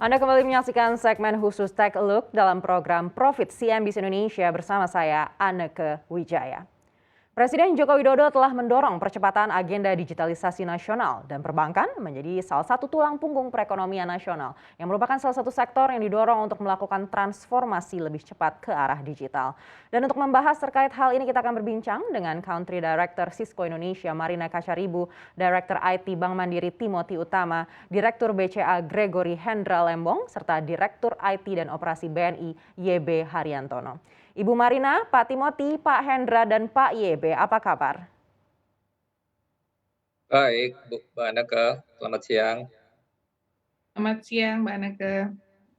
Anda kembali menyaksikan segmen khusus Take a Look dalam program Profit CNBC Indonesia bersama saya, Anneke Wijaya. Presiden Joko Widodo telah mendorong percepatan agenda digitalisasi nasional dan perbankan menjadi salah satu tulang punggung perekonomian nasional yang merupakan salah satu sektor yang didorong untuk melakukan transformasi lebih cepat ke arah digital. Dan untuk membahas terkait hal ini kita akan berbincang dengan Country Director Cisco Indonesia Marina Kasyaribu, Director IT Bank Mandiri Timothy Utama, Direktur BCA Gregory Hendra Lembong, serta Direktur IT dan Operasi BNI YB Haryantono. Ibu Marina, Pak Timothy, Pak Hendra, dan Pak YB, apa kabar? Baik, Mbak Anneke, selamat siang. Selamat siang, Mbak Neke.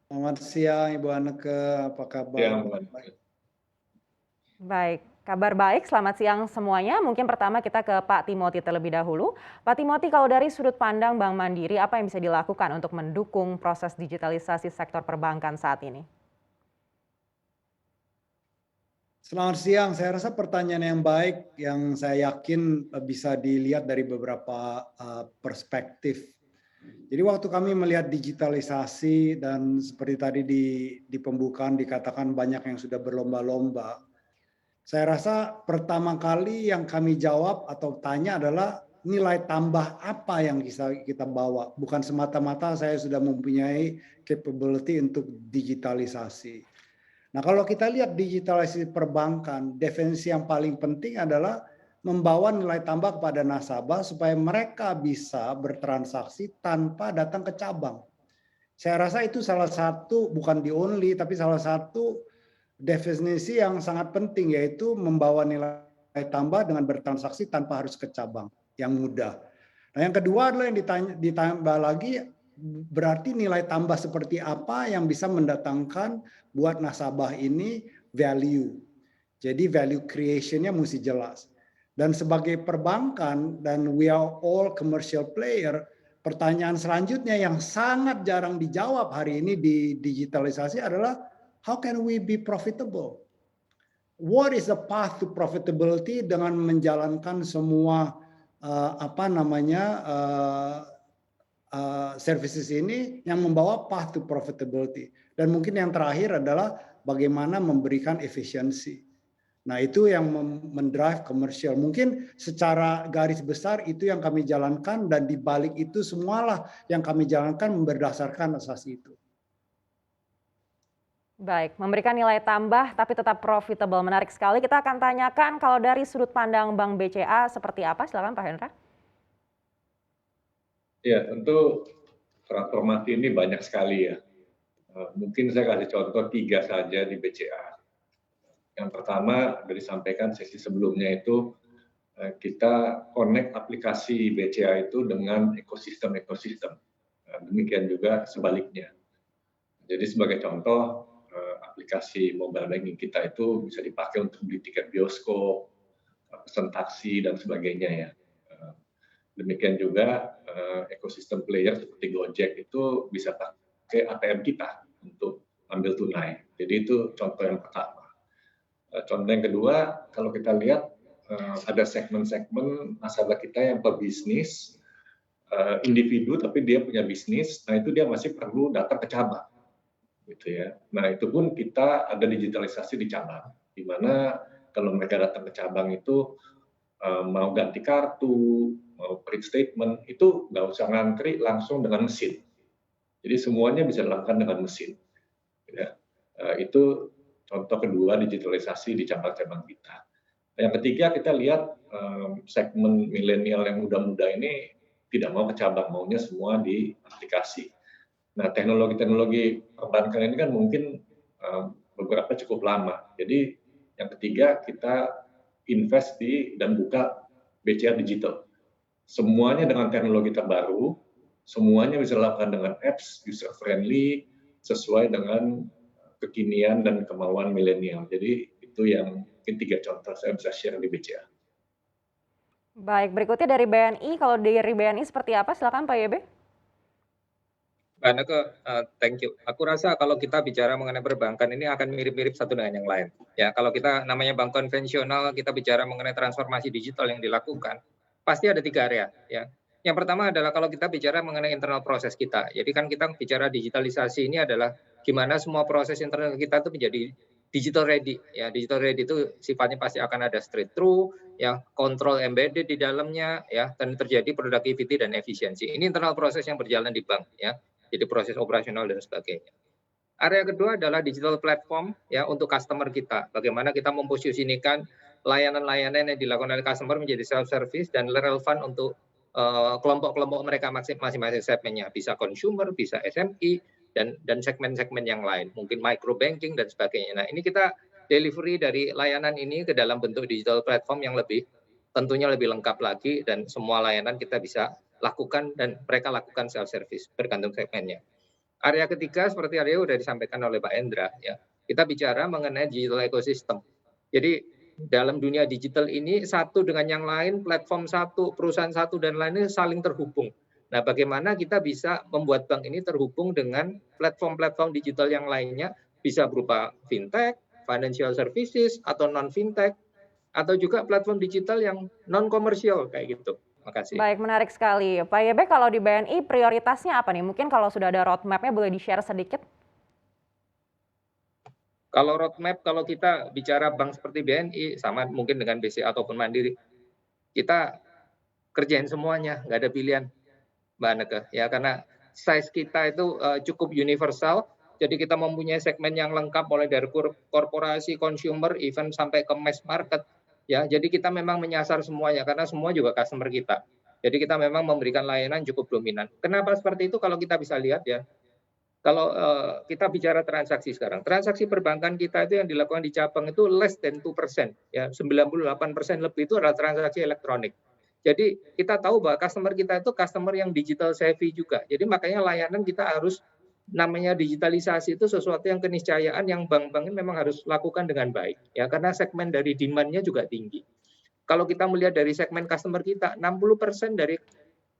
Selamat siang Ibu Anneke, apa kabar? Siang, Mbak Anneke. Baik, kabar baik. Selamat siang semuanya. Mungkin pertama kita ke Pak Timothy terlebih dahulu. Pak Timothy, kalau dari sudut pandang Bank Mandiri, apa yang bisa dilakukan untuk mendukung proses digitalisasi sektor perbankan saat ini? Selamat siang, saya rasa pertanyaan yang baik yang saya yakin bisa dilihat dari beberapa perspektif. Jadi waktu kami melihat digitalisasi dan seperti tadi di pembukaan dikatakan banyak yang sudah berlomba-lomba. Saya rasa pertama kali yang kami jawab atau tanya adalah nilai tambah apa yang kita bawa. Bukan semata-mata saya sudah mempunyai capability untuk digitalisasi. Nah, kalau kita lihat digitalisasi perbankan, definisi yang paling penting adalah membawa nilai tambah kepada nasabah supaya mereka bisa bertransaksi tanpa datang ke cabang. Saya rasa itu salah satu, bukan the only, tapi salah satu definisi yang sangat penting, yaitu membawa nilai tambah dengan bertransaksi tanpa harus ke cabang, yang mudah. Nah, yang kedua adalah yang ditambah lagi, berarti nilai tambah seperti apa yang bisa mendatangkan buat nasabah ini value. Jadi value creation-nya mesti jelas. Dan sebagai perbankan, dan we are all commercial player, pertanyaan selanjutnya yang sangat jarang dijawab hari ini di digitalisasi adalah how can we be profitable? What is the path to profitability dengan menjalankan semua services ini yang membawa path to profitability. Dan mungkin yang terakhir adalah bagaimana memberikan efisiensi. Nah, itu yang mendrive komersial. Mungkin secara garis besar itu yang kami jalankan, dan di balik itu semualah yang kami jalankan berdasarkan asas itu. Baik, memberikan nilai tambah tapi tetap profitable. Menarik sekali. Kita akan tanyakan kalau dari sudut pandang Bank BCA seperti apa. Silakan Pak Hendra. Ya, tentu transformasi ini banyak sekali ya. Mungkin saya kasih contoh 3 saja di BCA. Yang pertama, dari disampaikan sesi sebelumnya itu, kita connect aplikasi BCA itu dengan ekosistem-ekosistem. Demikian juga sebaliknya. Jadi sebagai contoh, aplikasi mobile banking kita itu bisa dipakai untuk beli tiket bioskop, pesan taksi, dan sebagainya ya. Demikian juga ekosistem player seperti Gojek itu bisa pakai ATM kita untuk ambil tunai. Jadi itu contoh yang pertama. Contoh yang kedua, kalau kita lihat ada segmen-segmen nasabah kita yang pebisnis, individu tapi dia punya bisnis, nah itu dia masih perlu datang ke cabang. Gitu ya. Nah itu pun kita ada digitalisasi di cabang, di mana kalau mereka datang ke cabang itu mau ganti kartu, mau print statement, itu nggak usah ngantri, langsung dengan mesin. Jadi semuanya bisa dilakukan dengan mesin. Ya. Itu contoh kedua digitalisasi di cabang-cabang kita. Yang ketiga kita lihat segmen milenial yang muda-muda ini tidak mau ke cabang, maunya semua di aplikasi. Nah teknologi-teknologi perbankan ini kan mungkin beberapa cukup lama. Jadi yang ketiga kita invest di dan buka BCA Digital. Semuanya dengan teknologi terbaru, semuanya bisa dilakukan dengan apps, user friendly, sesuai dengan kekinian dan kemauan milenial. Jadi itu yang mungkin 3 contoh saya bisa share di BCA. Baik, berikutnya dari BNI. Kalau dari BNI seperti apa? Silakan Pak YB. Mbak Anneke, thank you. Aku rasa kalau kita bicara mengenai perbankan ini akan mirip-mirip satu dengan yang lain. Ya, kalau kita namanya bank konvensional, kita bicara mengenai transformasi digital yang dilakukan, pasti ada 3 area. Ya. Yang pertama adalah kalau kita bicara mengenai internal proses kita. Jadi kan kita bicara digitalisasi ini adalah gimana semua proses internal kita itu menjadi digital ready. Ya, digital ready itu sifatnya pasti akan ada straight through, ya, control embedded di dalamnya, ya, dan terjadi productivity dan efisiensi. Ini internal proses yang berjalan di bank, ya. Jadi proses operasional dan sebagainya. Area kedua adalah digital platform, ya, untuk customer kita. Bagaimana kita memposisikan layanan-layanan yang dilakukan oleh customer menjadi self service dan relevan untuk kelompok-kelompok mereka masing-masing segmennya, bisa consumer, bisa SME, dan segmen-segmen yang lain, mungkin micro banking dan sebagainya. Nah, ini kita delivery dari layanan ini ke dalam bentuk digital platform yang tentunya lebih lengkap lagi, dan semua layanan kita bisa lakukan dan mereka lakukan self service bergantung segmennya. Area ketiga seperti area sudah disampaikan oleh Pak Endra, ya, kita bicara mengenai digital ecosystem. Jadi dalam dunia digital ini satu dengan yang lain, platform satu, perusahaan satu dan lainnya saling terhubung. Nah, bagaimana kita bisa membuat bank ini terhubung dengan platform-platform digital yang lainnya, bisa berupa fintech, financial services, atau non-fintech, atau juga platform digital yang non-komersial kayak gitu. Terima kasih. Baik, menarik sekali. Pak Yebe, kalau di BNI prioritasnya apa nih? Mungkin kalau sudah ada roadmap-nya boleh di-share sedikit? Kalau roadmap, kalau kita bicara bank seperti BNI, sama mungkin dengan BCA ataupun Mandiri, kita kerjain semuanya, nggak ada pilihan, Mbak Anneke. Ya, karena size kita itu cukup universal, jadi kita mempunyai segmen yang lengkap mulai dari korporasi, consumer, even sampai ke mass market. Ya, jadi kita memang menyasar semuanya, karena semua juga customer kita. Jadi kita memang memberikan layanan cukup dominan. Kenapa seperti itu? Kalau kita bisa lihat ya, kalau kita bicara transaksi sekarang, transaksi perbankan kita itu yang dilakukan di cabang itu less than 2%, ya, 98% lebih itu adalah transaksi elektronik. Jadi kita tahu bahwa customer kita itu customer yang digital savvy juga. Jadi makanya layanan kita harus, namanya digitalisasi itu sesuatu yang keniscayaan yang bank-bank ini memang harus lakukan dengan baik, ya, karena segmen dari demand-nya juga tinggi. Kalau kita melihat dari segmen customer kita, 60% dari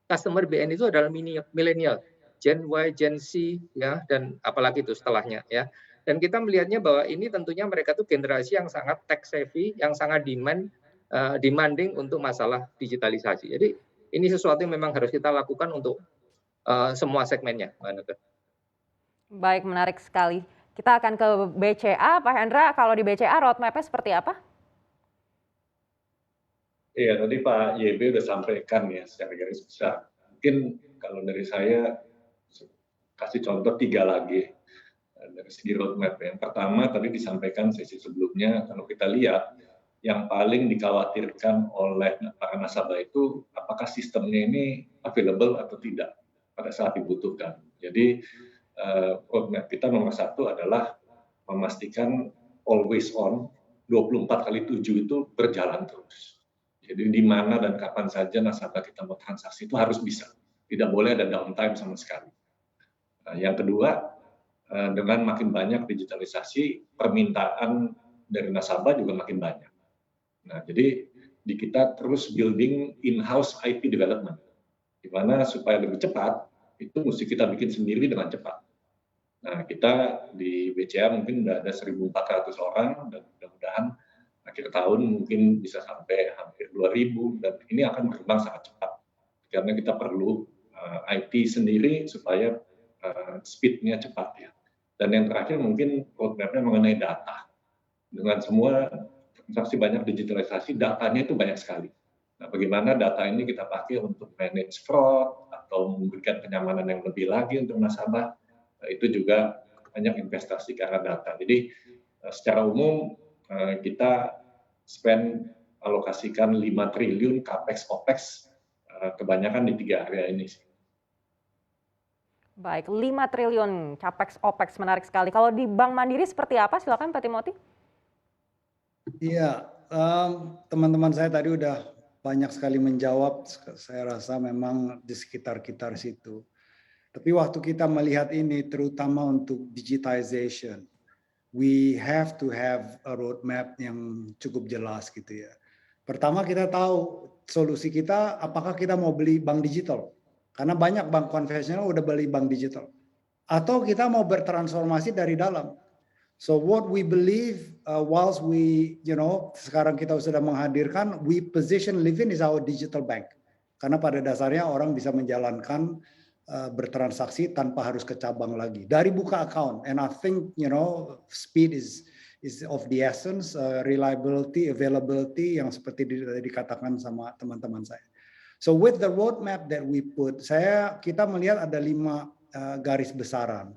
customer BN itu adalah milenial. Gen Y, Gen Z, ya, dan apalagi itu setelahnya, ya. Dan kita melihatnya bahwa ini tentunya mereka tuh generasi yang sangat tech savvy, yang sangat demanding untuk masalah digitalisasi. Jadi ini sesuatu yang memang harus kita lakukan untuk semua segmennya, Mbak Anneke. Baik, menarik sekali. Kita akan ke BCA, Pak Hendra. Kalau di BCA roadmap-nya seperti apa? Iya, tadi Pak YB udah sampaikan ya secara garis besar. Mungkin kalau dari saya kasih contoh 3 lagi dari segi roadmap. Yang pertama tadi disampaikan sesi sebelumnya, kalau kita lihat yang paling dikhawatirkan oleh para nasabah itu apakah sistemnya ini available atau tidak pada saat dibutuhkan. Jadi roadmap kita nomor 1 adalah memastikan always on 24/7 itu berjalan terus. Jadi di mana dan kapan saja nasabah kita mau transaksi itu harus bisa. Tidak boleh ada downtime sama sekali. Yang kedua, dengan makin banyak digitalisasi, permintaan dari nasabah juga makin banyak. Nah, jadi di kita terus building in-house IT development, di mana supaya lebih cepat, itu mesti kita bikin sendiri dengan cepat. Nah, kita di BCA mungkin sudah ada 1.400 orang, dan mudah-mudahan akhir tahun mungkin bisa sampai hampir 2.000, dan ini akan berkembang sangat cepat. Karena kita perlu IT sendiri supaya speed-nya cepat ya. Dan yang terakhir mungkin roadmap-nya mengenai data. Dengan semua transaksi banyak digitalisasi, datanya itu banyak sekali. Nah, bagaimana data ini kita pakai untuk manage fraud atau memberikan kenyamanan yang lebih lagi untuk nasabah, itu juga banyak investasi ke arah data. Jadi secara umum kita alokasikan 5 triliun capex opex, kebanyakan di 3 area ini sih. Baik, 5 triliun capex opex, menarik sekali. Kalau di Bank Mandiri seperti apa? Silakan Pak Timothy. Iya, teman-teman saya tadi udah banyak sekali menjawab. Saya rasa memang di sekitar-sekitar situ. Tapi waktu kita melihat ini, terutama untuk digitization, we have to have a roadmap yang cukup jelas gitu ya. Pertama kita tahu solusi kita, apakah kita mau beli bank digital? Karena banyak bank konvensional udah beli bank digital. Atau kita mau bertransformasi dari dalam. So what we believe, whilst we, sekarang kita sudah menghadirkan, we position Livin is our digital bank. Karena pada dasarnya orang bisa menjalankan bertransaksi tanpa harus ke cabang lagi dari buka account. And I think speed is of the essence, reliability, availability yang seperti dikatakan sama teman-teman saya. So with the roadmap that we put, kita melihat ada 5 garis besaran.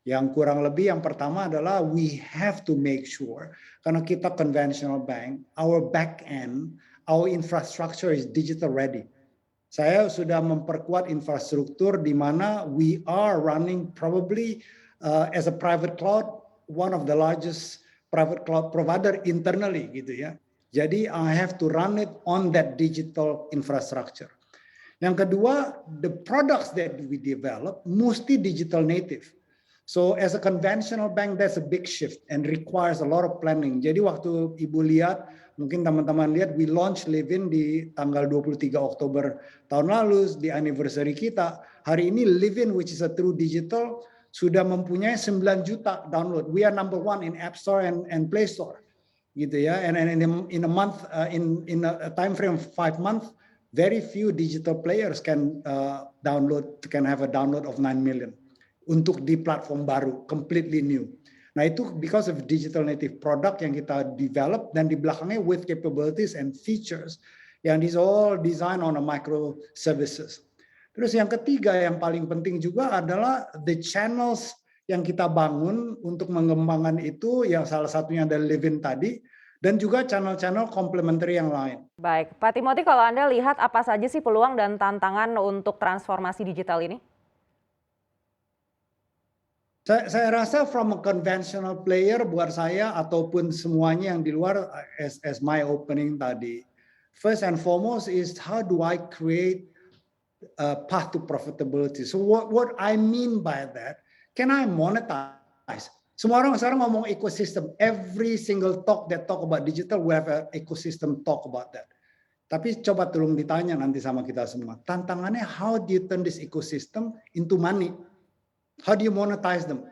Yang kurang lebih yang pertama adalah we have to make sure, karena kita conventional bank, our back end, our infrastructure is digital ready. Saya sudah memperkuat infrastruktur di mana we are running probably as a private cloud, one of the largest private cloud provider internally gitu ya. Jadi I have to run it on that digital infrastructure. Yang kedua, the products that we develop mesti digital native. So as a conventional bank, that's a big shift and requires a lot of planning. Jadi waktu Ibu lihat, mungkin teman-teman lihat, we launch Livin di tanggal 23 Oktober tahun lalu, di anniversary kita. Hari ini Livin, which is a true digital, sudah mempunyai 9 juta download. We are number 1 in App Store and Play Store, gitu ya. And in a month, in a time frame of 5 months, very few digital players can have a download of 9 million untuk di platform baru, completely new. Nah itu because of digital native product yang kita develop dan di belakangnya with capabilities and features yang is all designed on a microservices. Terus yang ketiga yang paling penting juga adalah the channels yang kita bangun untuk mengembangkan itu, yang salah satunya ada Livin tadi, dan juga channel-channel komplementer yang lain. Baik, Pak Timothy, kalau Anda lihat apa saja sih peluang dan tantangan untuk transformasi digital ini? Saya rasa from a conventional player buat saya ataupun semuanya yang di luar, as my opening tadi, first and foremost is how do I create a path to profitability. So what I mean by that, can I monetize? Semua orang sekarang ngomong ecosystem. Every single talk that talk about digital, we have an ecosystem talk about that. Tapi coba tolong ditanya nanti sama kita semua. Tantangannya, how do you turn this ecosystem into money? How do you monetize them?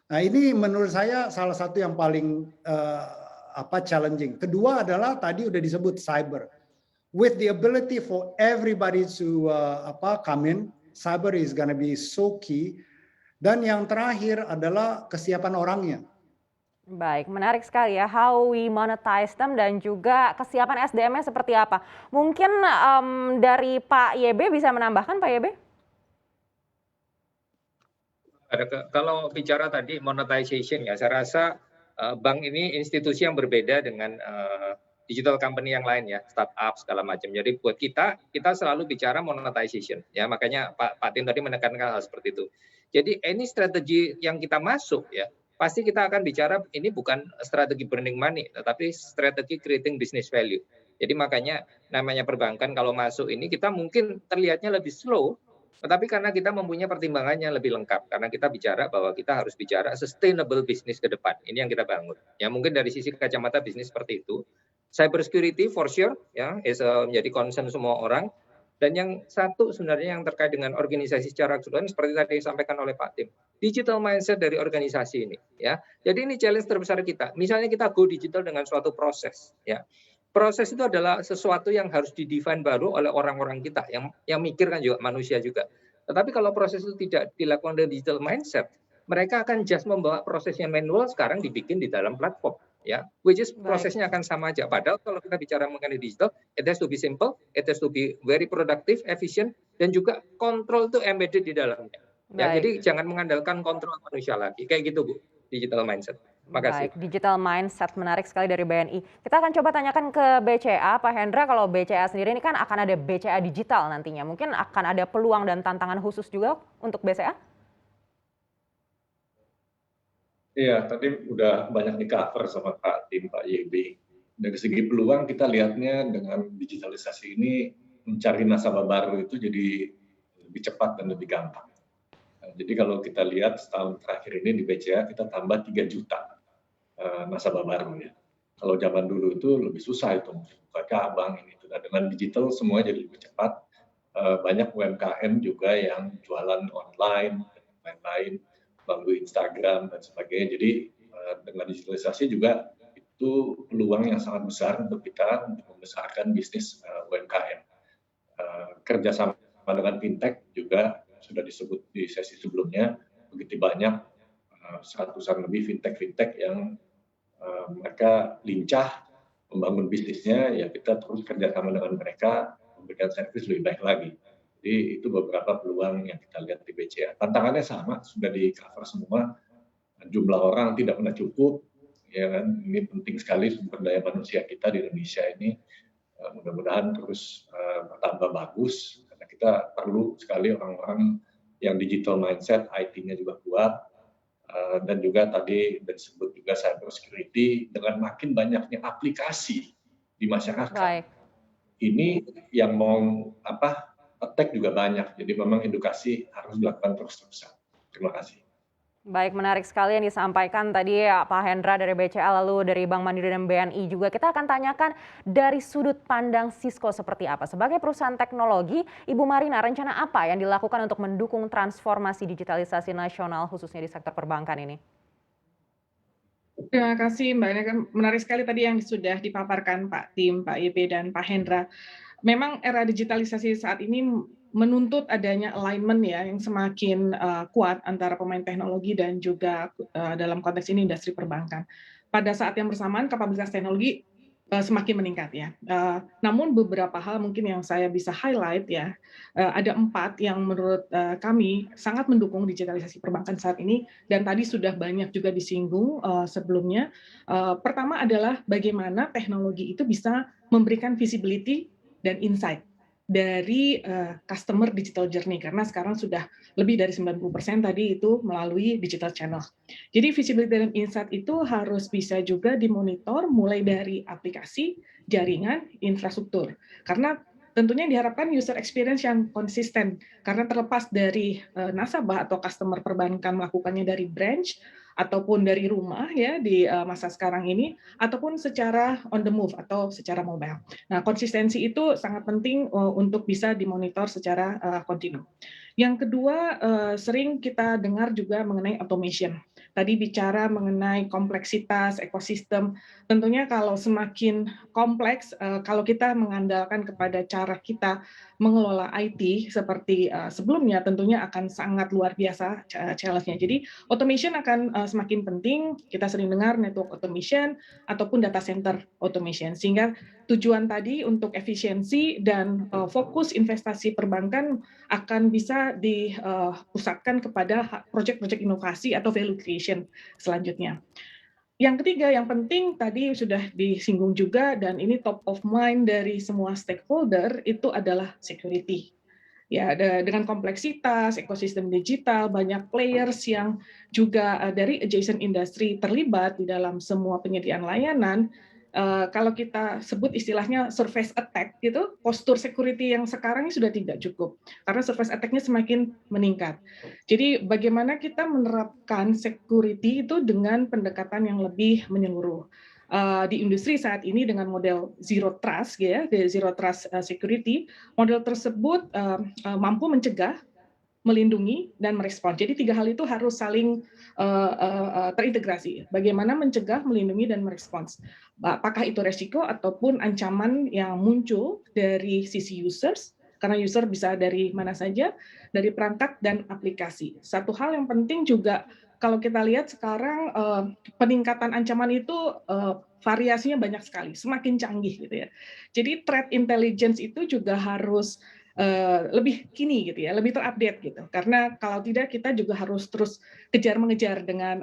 Nah ini menurut saya salah satu yang paling challenging. Kedua adalah tadi udah disebut cyber. With the ability for everybody to come in, cyber is gonna be so key. Dan yang terakhir adalah kesiapan orangnya. Baik, menarik sekali ya, how we monetize them dan juga kesiapan SDM-nya seperti apa. Mungkin dari Pak YB bisa menambahkan, Pak YB? Kalau bicara tadi monetization ya, saya rasa bank ini institusi yang berbeda dengan digital company yang lain ya, startup segala macam. Jadi buat kita selalu bicara monetization ya, makanya Pak Tim tadi menekankan hal seperti itu. Jadi any strategi yang kita masuk ya, pasti kita akan bicara ini bukan strategi burning money, tetapi strategi creating business value. Jadi makanya namanya perbankan kalau masuk ini kita mungkin terlihatnya lebih slow, tetapi karena kita mempunyai pertimbangannya lebih lengkap, karena kita bicara bahwa kita harus bicara sustainable business ke depan. Ini yang kita bangun. Ya mungkin dari sisi kacamata bisnis seperti itu. Cyber security for sure ya menjadi concern semua orang. Dan yang satu sebenarnya yang terkait dengan organisasi secara keseluruhan seperti tadi disampaikan oleh Pak Tim. Digital mindset dari organisasi ini ya. Jadi ini challenge terbesar kita. Misalnya kita go digital dengan suatu proses ya. Proses itu adalah sesuatu yang harus didefine baru oleh orang-orang kita yang mikir kan juga manusia juga. Tetapi kalau proses itu tidak dilakukan dengan digital mindset, mereka akan just membawa prosesnya manual sekarang dibikin di dalam platform ya, which is prosesnya akan sama aja. Padahal kalau kita bicara mengenai digital, it has to be simple, it has to be very productive, efficient, dan juga kontrol itu embedded di dalamnya. Ya, jadi jangan mengandalkan kontrol manusia lagi, kayak gitu Bu, digital mindset. Makasih. Baik, digital mindset menarik sekali dari BNI. Kita akan coba tanyakan ke BCA, Pak Hendra, kalau BCA sendiri ini kan akan ada BCA digital nantinya. Mungkin akan ada peluang dan tantangan khusus juga untuk BCA? Iya, tadi udah banyak di-cover sama Pak Tim, Pak YB. Dari segi peluang kita lihatnya dengan digitalisasi ini mencari nasabah baru itu jadi lebih cepat dan lebih gampang. Jadi kalau kita lihat setahun terakhir ini di BCA kita tambah 3 juta nasabah baru ya. Kalau zaman dulu itu lebih susah itu buka cabang ini itu. Nah, dengan digital semua jadi lebih cepat. Banyak UMKM juga yang jualan online dan lain-lain melalui Instagram dan sebagainya. Jadi dengan digitalisasi juga itu peluang yang sangat besar untuk kita untuk membesarkan bisnis UMKM. kerjasama dengan fintech juga sudah disebut di sesi sebelumnya, begitu banyak seratusan lebih fintech yang mereka lincah membangun bisnisnya, ya kita terus kerjasama dengan mereka memberikan servis lebih baik lagi. Jadi itu beberapa peluang yang kita lihat di BCA. Tantangannya sama, sudah di cover semua. Jumlah orang tidak pernah cukup, ya kan? Ini penting sekali sumber daya manusia kita di Indonesia ini. Mudah-mudahan terus bertambah bagus, karena kita perlu sekali orang-orang yang digital mindset, IT-nya juga kuat, dan juga tadi disebut juga cyber security dengan makin banyaknya aplikasi di masyarakat. Baik. Ini yang mau attack juga banyak, jadi memang edukasi harus dilakukan terus-terusan. Terima kasih. Baik, menarik sekali yang disampaikan tadi ya Pak Hendra dari BCA, lalu dari Bank Mandiri dan BNI juga. Kita akan tanyakan dari sudut pandang Sisco seperti apa. Sebagai perusahaan teknologi, Ibu Marina, rencana apa yang dilakukan untuk mendukung transformasi digitalisasi nasional khususnya di sektor perbankan ini? Terima kasih Mbak Ina, menarik sekali tadi yang sudah dipaparkan Pak Tim, Pak YB, dan Pak Hendra. Memang era digitalisasi saat ini menuntut adanya alignment ya yang semakin kuat antara pemain teknologi dan juga dalam konteks ini industri perbankan. Pada saat yang bersamaan kapabilitas teknologi semakin meningkat ya. Namun beberapa hal mungkin yang saya bisa highlight ya, ada 4 yang menurut kami sangat mendukung digitalisasi perbankan saat ini dan tadi sudah banyak juga disinggung sebelumnya. Pertama adalah bagaimana teknologi itu bisa memberikan visibility dan insight dari customer digital journey, karena sekarang sudah lebih dari 90% tadi itu melalui digital channel. Jadi visibility dan insight itu harus bisa juga dimonitor mulai dari aplikasi, jaringan, infrastruktur. Karena tentunya diharapkan user experience yang konsisten, karena terlepas dari nasabah atau customer perbankan melakukannya dari branch, ataupun dari rumah ya di masa sekarang ini, ataupun secara on the move atau secara mobile. Nah, konsistensi itu sangat penting untuk bisa dimonitor secara kontinu. Yang kedua, sering kita dengar juga mengenai automation. Tadi bicara mengenai kompleksitas ekosistem. Tentunya kalau semakin kompleks, kalau kita mengandalkan kepada cara kita mengelola IT seperti sebelumnya, tentunya akan sangat luar biasa challenge-nya. Jadi automation akan semakin penting. Kita sering dengar network automation ataupun data center automation, sehingga tujuan tadi untuk efisiensi dan fokus investasi perbankan akan bisa dipusatkan kepada proyek-proyek inovasi atau value creation selanjutnya. Yang ketiga, yang penting tadi sudah disinggung juga dan ini top of mind dari semua stakeholder itu adalah security. Ya, dengan kompleksitas ekosistem digital, banyak players yang juga dari adjacent industry terlibat di dalam semua penyediaan layanan. Kalau kita sebut istilahnya surface attack gitu, postur security yang sekarang ini sudah tidak cukup karena surface attack-nya semakin meningkat. Jadi bagaimana kita menerapkan security itu dengan pendekatan yang lebih menyeluruh. Di industri saat ini dengan model zero trust ya, zero trust security, model tersebut mampu mencegah, melindungi, dan merespon. Jadi 3 hal itu harus saling terintegrasi. Bagaimana mencegah, melindungi, dan merespons. Apakah itu resiko ataupun ancaman yang muncul dari sisi users, karena user bisa dari mana saja, dari perangkat dan aplikasi. Satu hal yang penting juga, kalau kita lihat sekarang peningkatan ancaman itu variasinya banyak sekali, semakin canggih gitu ya. Jadi threat intelligence itu juga harus lebih kini gitu ya, lebih terupdate gitu. Karena kalau tidak kita juga harus terus kejar-mengejar dengan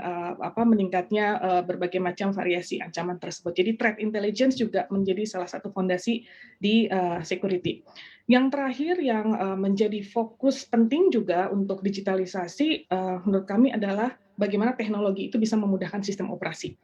meningkatnya berbagai macam variasi ancaman tersebut. Jadi threat intelligence juga menjadi salah satu fondasi di security. Yang terakhir yang menjadi fokus penting juga untuk digitalisasi menurut kami adalah bagaimana teknologi itu bisa memudahkan sistem operasi.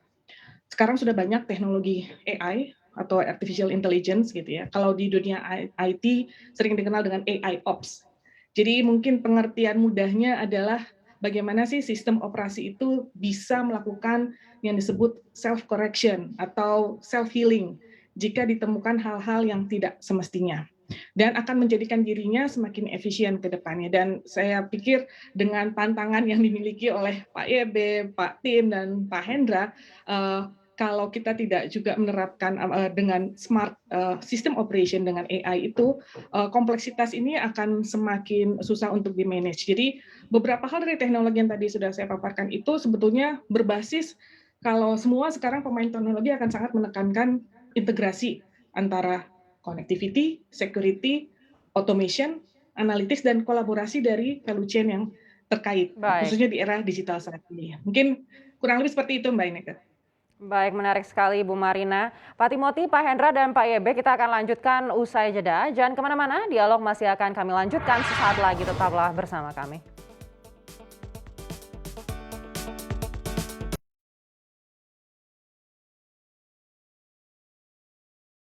Sekarang sudah banyak teknologi AI atau artificial intelligence gitu ya. Kalau di dunia IT sering dikenal dengan AI Ops. Jadi mungkin pengertian mudahnya adalah bagaimana sih sistem operasi itu bisa melakukan yang disebut self correction atau self healing jika ditemukan hal-hal yang tidak semestinya, dan akan menjadikan dirinya semakin efisien ke depannya. Dan saya pikir dengan tantangan yang dimiliki oleh Pak YB, Pak Tim, dan Pak Hendra, kalau kita tidak juga menerapkan dengan smart system operation dengan AI itu, kompleksitas ini akan semakin susah untuk di-manage. Jadi beberapa hal dari teknologi yang tadi sudah saya paparkan itu sebetulnya berbasis kalau semua sekarang pemain teknologi akan sangat menekankan integrasi antara connectivity, security, automation, analytics, dan kolaborasi dari value chain yang terkait, Baik. khususnya di era digital saat ini. Mungkin kurang lebih seperti itu, Mbak Ineke. Baik, menarik sekali Bu Marina. Pak Timothy, Pak Hendra, dan Pak Yebe, kita akan lanjutkan usai jeda. Jangan kemana-mana, dialog masih akan kami lanjutkan sesaat lagi. Tetaplah bersama kami.